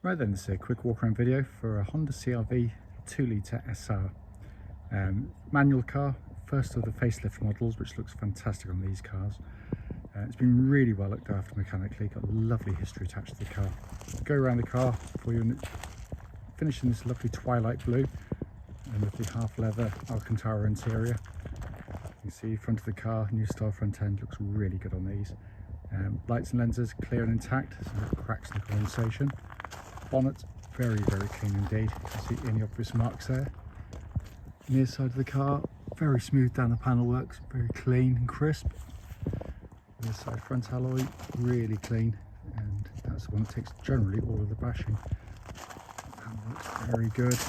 Right then, this is a quick walk around video for a Honda CR-V 2-litre SR. Manual car, first of the facelift models, which looks fantastic on these cars. It's been really well looked after mechanically, got a lovely history attached to the car. Go around the car for you and finish in this lovely twilight blue and with the half leather Alcantara interior. You can see front of the car, new style front end, looks really good on these. Lights and lenses clear and intact, some cracks in the condensation. Bonnet very clean indeed, you can see any obvious marks there. Near side of the car, very smooth down the panel works, very clean and crisp. Near side front alloy, really clean, and that's the one that takes generally all of the bashing. Panel works very good.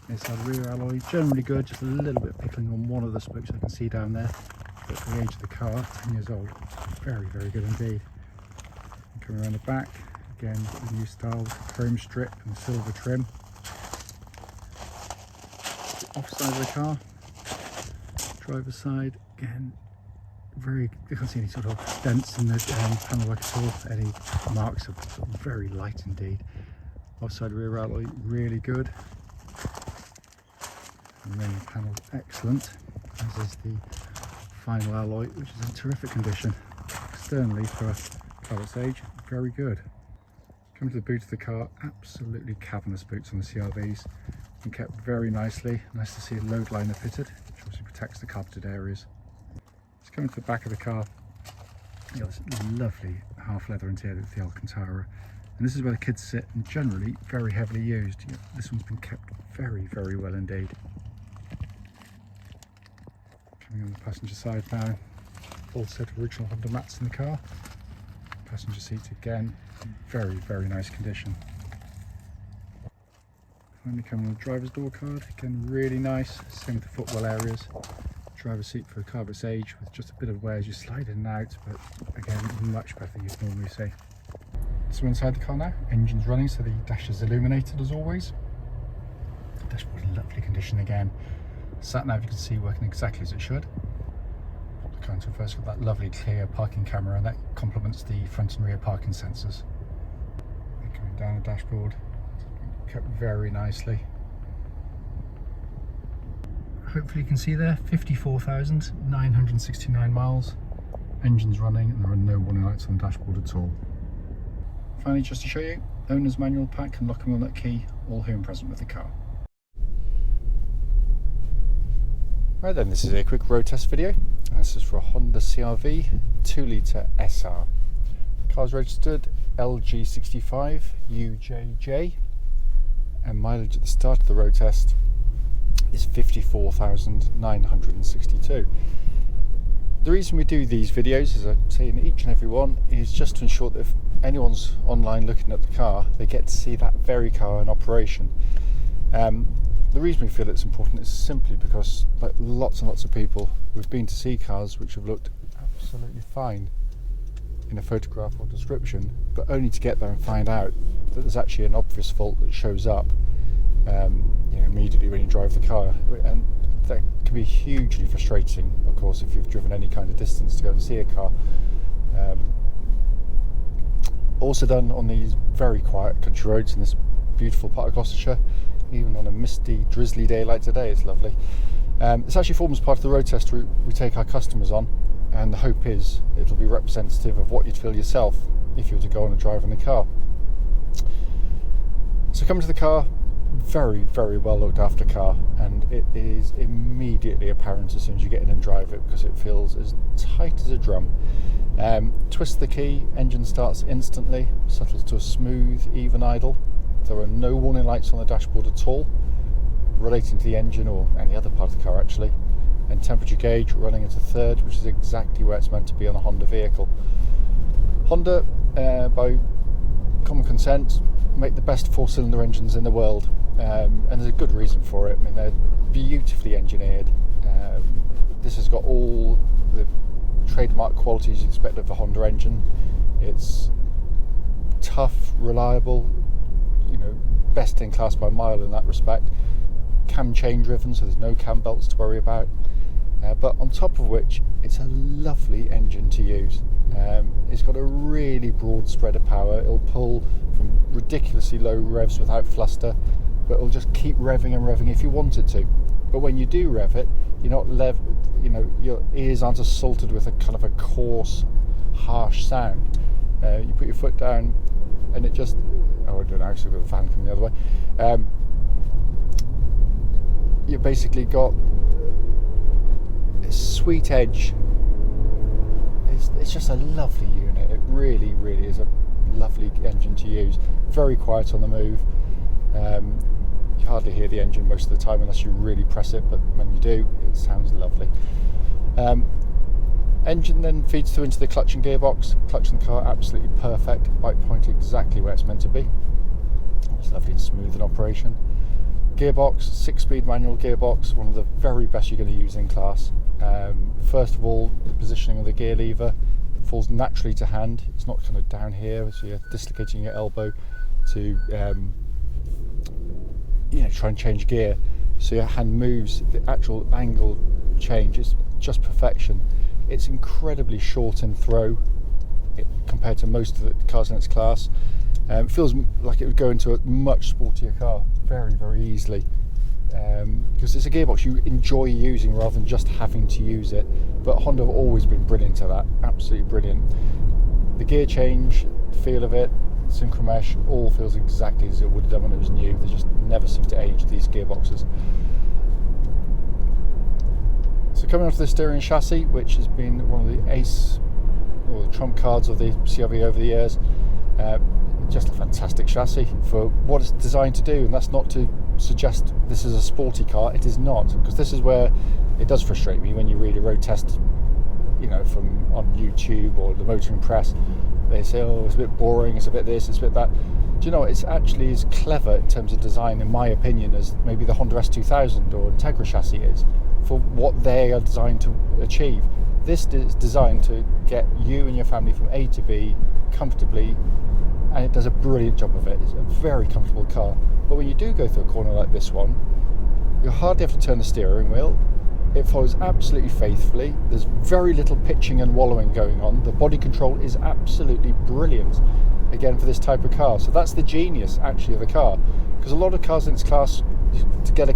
Near side rear alloy, generally good, just a little bit pickling on one of the spokes I can see down there. But for the age of the car, 10 years old, very good indeed. And coming around the back, again, the new style, chrome strip and silver trim. The off side of the car, driver's side, again, you can't see any sort of dents in the panel work at all. Any marks are sort of very light indeed. Offside rear alloy, really good. And then the panel's excellent, as is the final alloy, which is in terrific condition. Externally, for a car its age, very good. Come to the boot of the car, absolutely cavernous boots on the CR-Vs, and kept very nicely. Nice to see a load liner fitted, which obviously protects the carpeted areas. Let's come to the back of the car. You got this lovely half leather interior with the Alcantara, and this is where the kids sit, and generally very heavily used. This one's been kept very well indeed. Coming on the passenger side now, full set of original Honda mats in the car. Passenger seats again, very nice condition. Finally coming on the driver's door card, again really nice, same with the footwell areas. Driver's seat for the car of its age with just a bit of wear as you slide in and out, but again much better than you'd normally see. So we're inside the car now, engine's running so the dash is illuminated as always. The dashboard in lovely condition again. Sat nav you can see working exactly as it should. So first got that lovely clear parking camera, and that complements the front and rear parking sensors. And coming down the dashboard, kept very nicely. Hopefully you can see there, 54,969 miles. Engine's running and there are no warning lights on the dashboard at all. Finally, just to show you, owner's manual pack and locking on that key, all here and present with the car. Right then, this is a quick road test video. This is for a Honda CR-V 2-litre SR. Car's registered LG65UJJ, and mileage at the start of the road test is 54,962. The reason we do these videos, as I say in each and every one, is just to ensure that if anyone's online looking at the car, they get to see that very car in operation. The reason we feel it's important is simply because, like lots and lots of people, we've been to see cars which have looked absolutely fine in a photograph or description, but only to get there and find out that there's actually an obvious fault that shows up immediately when you drive the car, and that can be hugely frustrating, of course, if you've driven any kind of distance to go and see a car. Also done on these very quiet country roads in this beautiful part of Gloucestershire. Even on a misty, drizzly day like today, it's lovely. This actually forms part of the road test route we take our customers on, and the hope is it'll be representative of what you'd feel yourself if you were to go on a drive in the car. So coming to the car, very well looked after car, and it is immediately apparent as soon as you get in and drive it because it feels as tight as a drum. Twist the key, engine starts instantly, settles to a smooth, even idle. There are no warning lights on the dashboard at all relating to the engine or any other part of the car actually, and temperature gauge running at a third, which is exactly where it's meant to be on a Honda vehicle. Honda, by common consent, make the best 4-cylinder engines in the world, and there's a good reason for it. I mean, they're beautifully engineered. This has got all the trademark qualities you expect of a Honda engine. It's tough, reliable, best in class by a mile in that respect. Cam chain driven, so there's no cam belts to worry about. But on top of which, it's a lovely engine to use. It's got a really broad spread of power. It'll pull from ridiculously low revs without fluster, but it'll just keep revving and revving if you want it to. But when you do rev it, you're not your ears aren't assaulted with a kind of a coarse, harsh sound. You put your foot down, and it just, I don't know, actually got the fan coming the other way. You basically got a sweet edge. It's just a lovely unit. It really, really is a lovely engine to use. Very quiet on the move. You hardly hear the engine most of the time unless you really press it, but when you do, it sounds lovely. Engine then feeds through into the clutch and gearbox. Clutch in the car absolutely perfect, bike point exactly where it's meant to be. It's lovely and smooth in operation. Gearbox, 6-speed manual gearbox, one of the very best you're going to use in class. First of all, the positioning of the gear lever falls naturally to hand. It's not kind of down here, so you're dislocating your elbow to try and change gear. So your hand moves, the actual angle change is just perfection. It's incredibly short in throw compared to most of the cars in its class. It feels like it would go into a much sportier car very, very easily, because it's a gearbox you enjoy using rather than just having to use it. But Honda have always been brilliant at that, absolutely brilliant. The gear change, the feel of it, synchro mesh, all feels exactly as it would have done when it was new. They just never seem to age, these gearboxes. So coming onto the steering chassis, which has been one of the ace or the trump cards of the CR-V over the years, just a fantastic chassis for what it's designed to do. And that's not to suggest this is a sporty car. It is not, because this is where it does frustrate me when you read a road test, from on YouTube or the Motoring Press. They say, oh, it's a bit boring, it's a bit this, it's a bit that. Do you know, it's actually as clever in terms of design, in my opinion, as maybe the Honda S2000 or Integra chassis is, for what they are designed to achieve. This is designed to get you and your family from A to B comfortably, and it does a brilliant job of it. It's a very comfortable car. But when you do go through a corner like this one, you hardly have to turn the steering wheel. It follows absolutely faithfully. There's very little pitching and wallowing going on. The body control is absolutely brilliant, again, for this type of car. So that's the genius, actually, of the car. Because a lot of cars in its class, to get a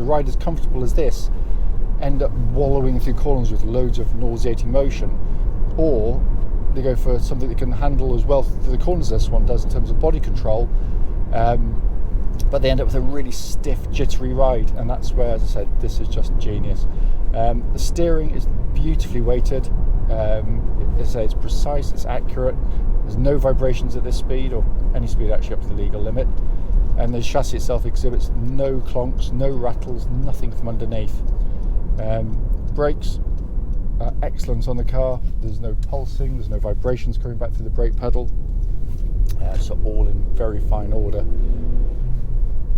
ride as comfortable as this, end up wallowing through corners with loads of nauseating motion. Or they go for something that can handle as well through the corners as this one does in terms of body control. But they end up with a really stiff, jittery ride, and that's where, as I said, this is just genius. The steering is beautifully weighted. As I say, it's precise, it's accurate. There's no vibrations at this speed, or any speed actually up to the legal limit. And the chassis itself exhibits no clonks, no rattles, nothing from underneath. Brakes are excellent on the car. There's no pulsing, there's no vibrations coming back through the brake pedal. So all in very fine order.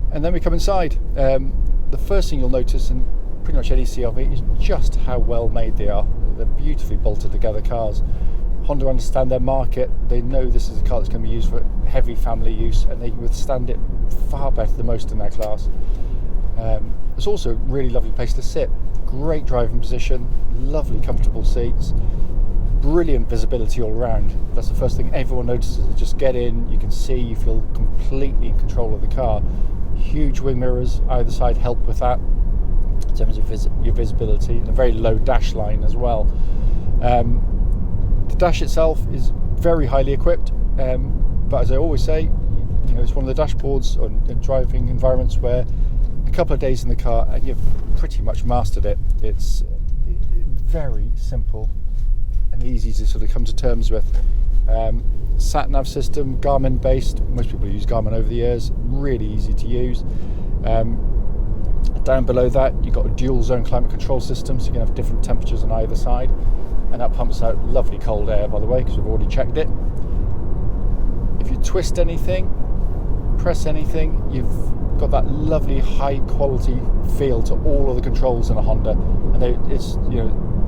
And then we come inside. The first thing you'll notice in pretty much any CR-V is just how well made they are. They're beautifully bolted together cars. Honda understand their market. They know this is a car that's going to be used for heavy family use, and they withstand it far better than most in their class. It's also a really lovely place to sit. Great driving position, lovely comfortable seats, brilliant visibility all around. That's the first thing everyone notices. You just get in, you can see, you feel completely in control of the car. Huge wing mirrors either side help with that in terms of your visibility, and a very low dash line as well. The dash itself is very highly equipped, but as I always say, it's one of the dashboards in driving environments where a couple of days in the car and you've pretty much mastered it. It's very simple and easy to sort of come to terms with. Sat nav system, Garmin based. Most people use Garmin over the years. Really easy to use. Down below that, you've got a dual zone climate control system, so you can have different temperatures on either side, and that pumps out lovely cold air, by the way, because we've already checked it. If you twist anything, press anything, you've got that lovely high quality feel to all of the controls in a Honda, and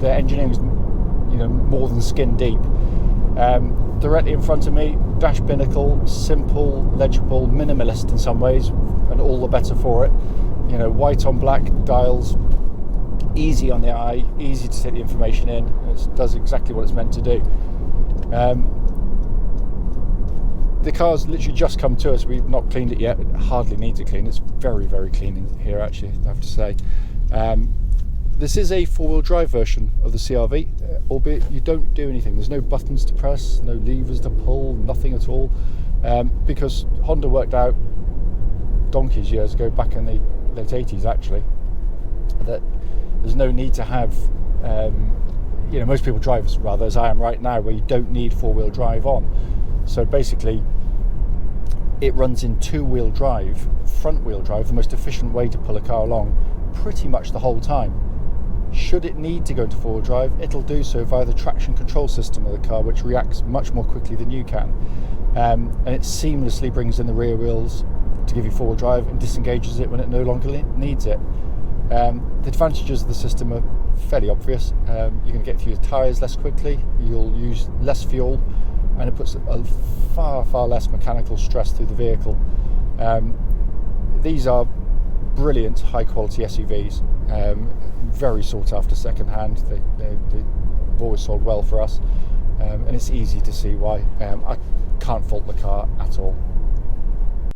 their engineering is more than skin deep. Directly in front of me, dash binnacle, simple, legible, minimalist in some ways, and all the better for it. White on black dials, easy on the eye, easy to take the information in. It does exactly what it's meant to do. the car's literally just come to us. We've not cleaned it yet. It hardly needs a clean. It's very, very clean in here, actually, I have to say. This is a four-wheel drive version of the CR-V, albeit you don't do anything. There's no buttons to press, no levers to pull, nothing at all, because Honda worked out donkey's years ago, back in the late 80s actually, that there's no need to have, you know, most people drive rather as I am right now, where you don't need four-wheel drive on. So basically it runs in two-wheel drive, front-wheel drive, the most efficient way to pull a car along pretty much the whole time. Should it need to go into four-wheel drive, it'll do so via the traction control system of the car, which reacts much more quickly than you can, and it seamlessly brings in the rear wheels to give you four-wheel drive and disengages it when it no longer needs it. The advantages of the system are fairly obvious. You're going to get through your tyres less quickly, you'll use less fuel, and it puts a far less mechanical stress through the vehicle. These are brilliant high quality SUVs, very sought after second hand. They've always sold well for us, and it's easy to see why. I can't fault the car at all.